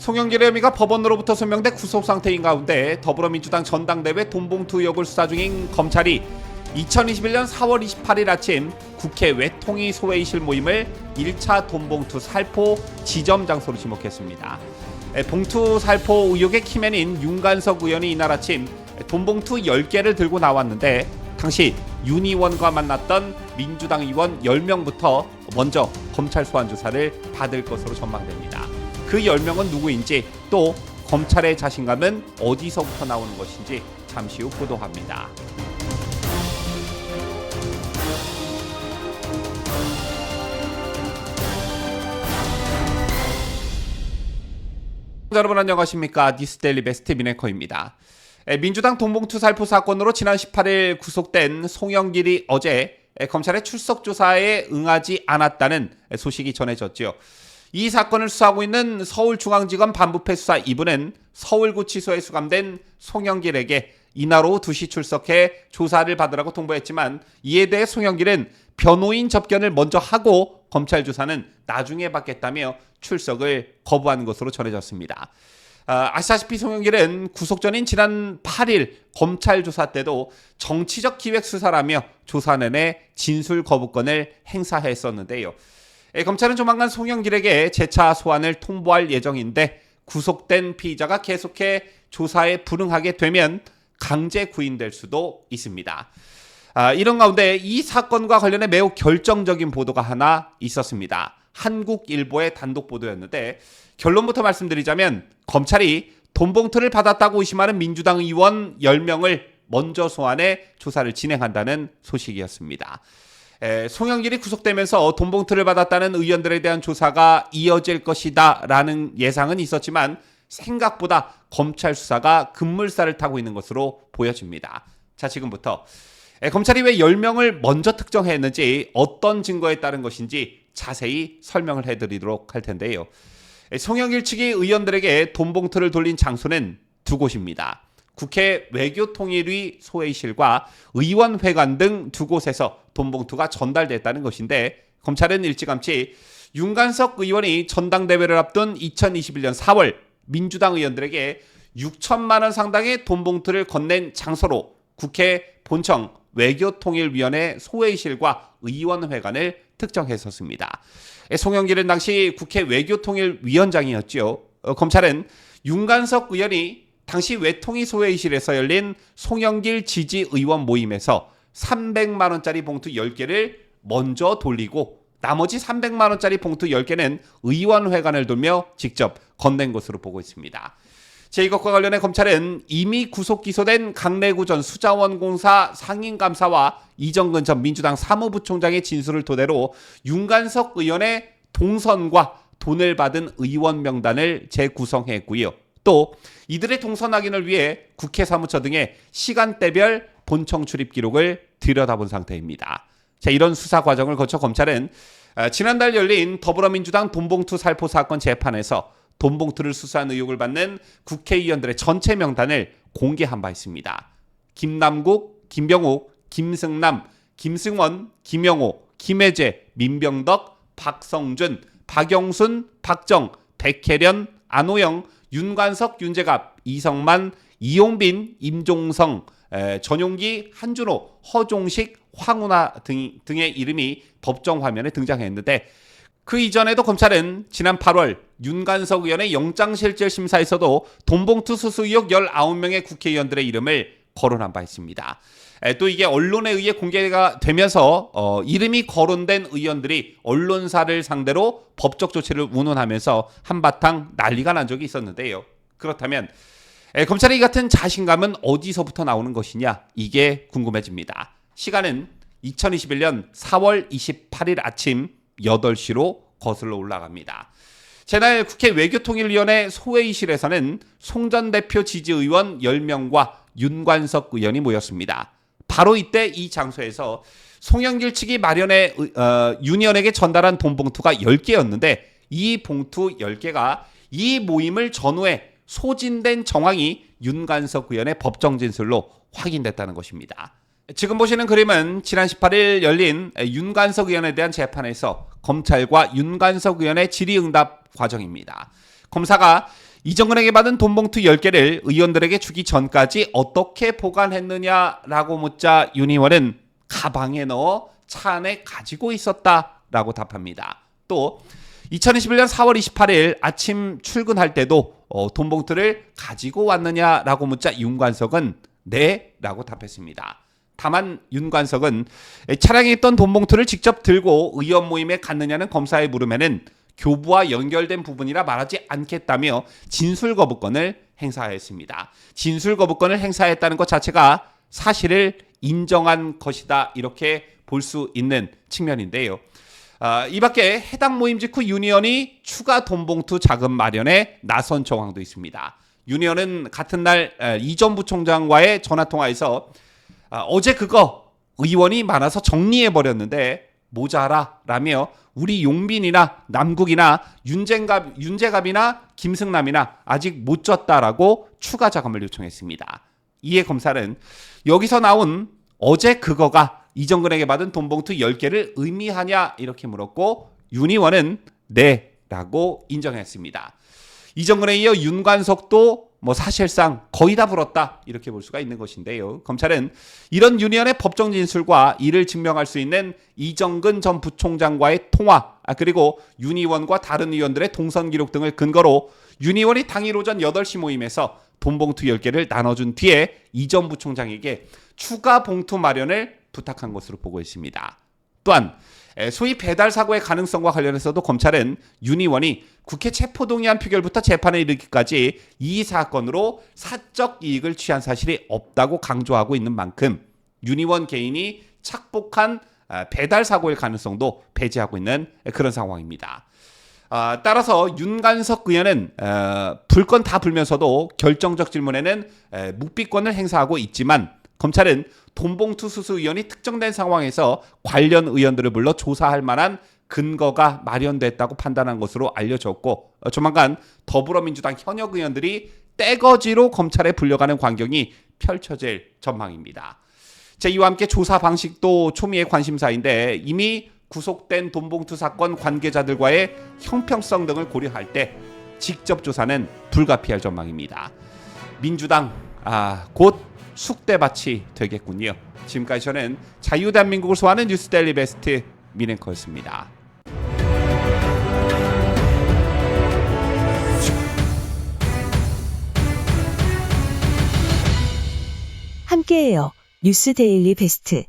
송영길 혐의가 법원으로부터 소명돼 구속 상태인 가운데 더불어민주당 전당대회 돈봉투 의혹을 수사 중인 검찰이 2021년 4월 28일 아침 국회 외통위 소회의실 모임을 1차 돈봉투 살포 지점 장소로 지목했습니다. 봉투 살포 의혹의 키맨인 윤관석 의원이 이날 아침 돈봉투 10개를 들고 나왔는데 당시 윤 의원과 만났던 민주당 의원 10명부터 먼저 검찰 소환 조사를 받을 것으로 전망됩니다. 그 10명은 누구인지 또 검찰의 자신감은 어디서부터 나오는 것인지 잠시 후 보도합니다. 여러분 안녕하십니까? 뉴스데일리 베스트 미네커입니다. 민주당 돈봉투 살포 사건으로 지난 18일 구속된 송영길이 어제 검찰의 출석 조사에 응하지 않았다는 소식이 전해졌죠. 이 사건을 수사하고 있는 서울중앙지검 반부패 수사 2부는 서울구치소에 수감된 송영길에게 이날 오후 2시 출석해 조사를 받으라고 통보했지만 이에 대해 송영길은 변호인 접견을 먼저 하고 검찰 조사는 나중에 받겠다며 출석을 거부한 것으로 전해졌습니다. 아시다시피 송영길은 구속 전인 지난 8일 검찰 조사 때도 정치적 기획 수사라며 조사 내내 진술 거부권을 행사했었는데요. 검찰은 조만간 송영길에게 재차 소환을 통보할 예정인데 구속된 피의자가 계속해 조사에 불응하게 되면 강제 구인될 수도 있습니다. 이런 가운데 이 사건과 관련해 매우 결정적인 보도가 하나 있었습니다. 한국일보의 단독 보도였는데 결론부터 말씀드리자면 검찰이 돈봉투를 받았다고 의심하는 민주당 의원 10명을 먼저 소환해 조사를 진행한다는 소식이었습니다. 송영길이 구속되면서 돈봉투를 받았다는 의원들에 대한 조사가 이어질 것이다 라는 예상은 있었지만 생각보다 검찰 수사가 급물살을 타고 있는 것으로 보여집니다. 자, 지금부터 검찰이 왜 10명을 먼저 특정했는지 어떤 증거에 따른 것인지 자세히 설명을 해드리도록 할 텐데요. 송영길 측이 의원들에게 돈봉투를 돌린 장소는 두 곳입니다. 국회 외교통일위 소회의실과 의원회관 등 두 곳에서 돈봉투가 전달됐다는 것인데 검찰은 일찌감치 윤관석 의원이 전당대회를 앞둔 2021년 4월 민주당 의원들에게 6천만 원 상당의 돈봉투를 건넨 장소로 국회 본청 외교통일위원회 소회의실과 의원회관을 특정했었습니다. 송영길은 당시 국회 외교통일위원장이었죠. 검찰은 윤관석 의원이 당시 외통위 소회의실에서 열린 송영길 지지의원 모임에서 300만 원짜리 봉투 10개를 먼저 돌리고 나머지 300만 원짜리 봉투 10개는 의원회관을 돌며 직접 건넨 것으로 보고 있습니다. 이것과 관련해 검찰은 이미 구속 기소된 강래구 전 수자원공사 상임감사와 이정근 전 민주당 사무부총장의 진술을 토대로 윤관석 의원의 동선과 돈을 받은 의원 명단을 재구성했고요. 또 이들의 동선 확인을 위해 국회 사무처 등의 시간대별 본청 출입 기록을 들여다본 상태입니다. 이런 수사 과정을 거쳐 검찰은 지난달 열린 더불어민주당 돈봉투 살포 사건 재판에서 돈봉투를 수사한 의혹을 받는 국회의원들의 전체 명단을 공개한 바 있습니다. 김남국, 김병욱, 김승남, 김승원, 김영호, 김혜재, 민병덕, 박성준, 박영순, 박정, 백혜련, 안호영, 윤관석, 윤재갑, 이성만, 이용빈, 임종성, 전용기, 한준호, 허종식, 황운하 등의 이름이 법정 화면에 등장했는데 그 이전에도 검찰은 지난 8월 윤관석 의원의 영장실질심사에서도 돈봉투 수수 의혹 19명의 국회의원들의 이름을 거론한 바 있습니다. 또 이게 언론에 의해 공개가 되면서 이름이 거론된 의원들이 언론사를 상대로 법적 조치를 운운하면서 한바탕 난리가 난 적이 있었는데요. 그렇다면 검찰의 이 같은 자신감은 어디서부터 나오는 것이냐, 이게 궁금해집니다. 시간은 2021년 4월 28일 아침 8시로 거슬러 올라갑니다. 제날 국회 외교통일위원회 소회의실에서는 송 전 대표 지지의원 10명과 윤관석 의원이 모였습니다. 바로 이때 이 장소에서 송영길 측이 마련해 윤 의원에게 전달한 돈봉투가 10개였는데 이 봉투 10개가 이 모임을 전후에 소진된 정황이 윤관석 의원의 법정 진술로 확인됐다는 것입니다. 지금 보시는 그림은 지난 18일 열린 윤관석 의원에 대한 재판에서 검찰과 윤관석 의원의 질의응답 과정입니다. 검사가 이정근에게 받은 돈봉투 10개를 의원들에게 주기 전까지 어떻게 보관했느냐라고 묻자 윤 의원은 가방에 넣어 차 안에 가지고 있었다라고 답합니다. 또 2021년 4월 28일 아침 출근할 때도 돈봉투를 가지고 왔느냐라고 묻자 윤관석은 네 라고 답했습니다. 다만 윤관석은 차량에 있던 돈봉투를 직접 들고 의원 모임에 갔느냐는 검사의 물음에는 교부와 연결된 부분이라 말하지 않겠다며 진술 거부권을 행사했습니다. 진술 거부권을 행사했다는 것 자체가 사실을 인정한 것이다 이렇게 볼 수 있는 측면인데요. 이 밖에 해당 모임 직후 윤 의원이 추가 돈봉투 자금 마련에 나선 정황도 있습니다. 윤 의원은 같은 날 이 전 부총장과의 전화통화에서 어제 그거 의원이 많아서 정리해버렸는데 모자라 라며 우리 용빈이나 남국이나 윤재갑이나 김승남이나 아직 못 줬다라고 추가 자금을 요청했습니다. 이에 검사는 여기서 나온 어제 그거가 이정근에게 받은 돈봉투 10개를 의미하냐 이렇게 물었고 윤 의원은 네 라고 인정했습니다. 이정근에 이어 윤관석도 사실상 거의 다 불었다 이렇게 볼 수가 있는 것인데요. 검찰은 이런 윤 의원의 법정 진술과 이를 증명할 수 있는 이정근 전 부총장과의 통화 그리고 윤 의원과 다른 의원들의 동선 기록 등을 근거로 윤 의원이 당일 오전 8시 모임에서 돈봉투 10개를 나눠준 뒤에 이 전 부총장에게 추가 봉투 마련을 부탁한 것으로 보고 있습니다. 또한 소위 배달 사고의 가능성과 관련해서도 검찰은 윤 의원이 국회 체포동의안 표결부터 재판에 이르기까지 이 사건으로 사적 이익을 취한 사실이 없다고 강조하고 있는 만큼 윤 의원 개인이 착복한 배달 사고의 가능성도 배제하고 있는 그런 상황입니다. 따라서 윤관석 의원은 불 건 다 불면서도 결정적 질문에는 묵비권을 행사하고 있지만 검찰은 돈봉투 수수 의원이 특정된 상황에서 관련 의원들을 불러 조사할 만한 근거가 마련됐다고 판단한 것으로 알려졌고 조만간 더불어민주당 현역 의원들이 떼거지로 검찰에 불려가는 광경이 펼쳐질 전망입니다. 이와 함께 조사 방식도 초미의 관심사인데 이미 구속된 돈봉투 사건 관계자들과의 형평성 등을 고려할 때 직접 조사는 불가피할 전망입니다. 민주당 곧 숙대밭이 되겠군요. 지금까지 저는 자유대한민국을 소화하는 뉴스데일리 베스트 민앵커였습니다. 함께해요. 뉴스데일리 베스트.